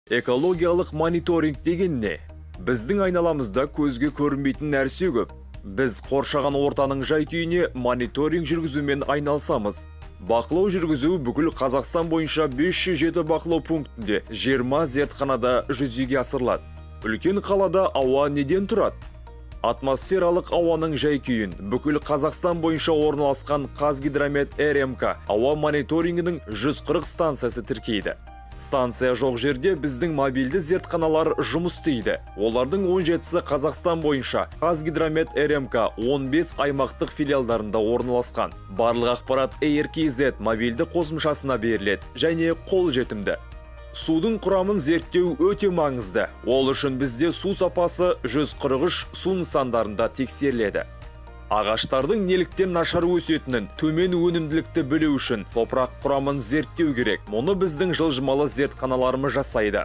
Экологиялық мониторинг деген не? Біздің айналамызда көзге көрінбейтін нәрсе көп. Біз қоршаған ортаның жай-күйіне мониторинг жүргізумен айналсамыз. Бақылау жүргізу бүкіл Қазақстан бойынша 507 бақылау пунктінде 20 зертханада жүзеге асырылады. Үлкен қалада ауа неден тұрады? Атмосфералық ауаның жай-күйін бүкіл Қазақстан бойынша орналасқан Қазгидромет РМК ауа мониторингінің 140 станциясы тіркейді. Станция жоқ жерде біздің мобильді зертханалар жұмыс істейді. Олардың 17-сі Қазақстан бойынша Қазгидромет РМК 15 аймақтық филиалдарында орналасқан. Барлық ақпарат ERKZ мобильді қосымшасына беріледі және қолжетімді. Судың құрамын зерттеу өте маңызды. Ол үшін бізде су сапасы 143 су нысандарында тексеріледі. Ағаштардың неліктен нашар өсетінін, төмен өнімділікті білу үшін топырақ құрамын зерттеу керек. Мұны біздің жылжымалы зертханаларымыз жасайды.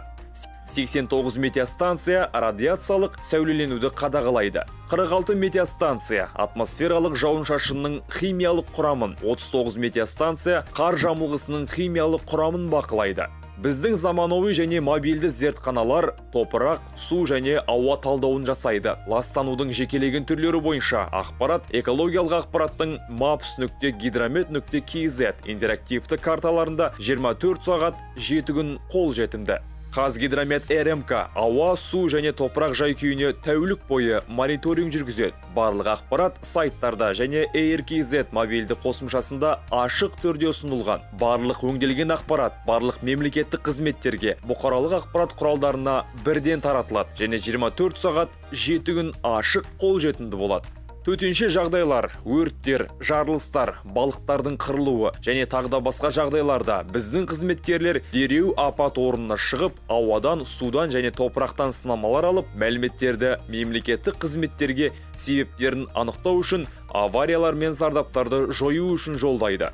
89 метеостанция радиациялық сәулеленуді қадағалайды. 46 метеостанция атмосфералық жауын-шашынның химиялық құрамын, 39 метеостанция қар жамылғысының химиялық құрамын бақылайды. Біздің заманауи және мобильді зертханалар топырақ, су және ауа талдауын жасайды. Ластанудың жекелеген түрлері бойынша ақпарат экологиялық ақпараттың maps.gidromet.kz интерактивті карталарында 24 сағат 7 күн қолжетімді. Қазгидромет РМК ауа, су және топырақ жай-күйіне тәулік бойы мониторинг жүргізеді. Барлық ақпарат сайттарда және ERKZ мобильді қосымшасында ашық түрде ұсынылған. Барлық өңделген ақпарат барлық мемлекеттік қызметтерге, бұқаралық ақпарат құралдарына бірден таратылады және 24 сағат 7 күн ашық қолжетімді болады. Төтенше жағдайлар, өрттер, жарылыстар, балықтардың қырылуы және тағда басқа жағдайларда біздің қызметкерлер дереу апат орнына шығып, ауадан, судан және топырақтан сынамалар алып, мәліметтерді мемлекеттік қызметтерге себептерін анықтау үшін, авариялар мен зардаптарды жою үшін жолдайды.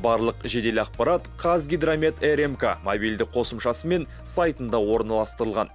Барлық жедел ақпарат Қазгидромет РМК мобильді қосымшасы мен сайтында орналастырылған.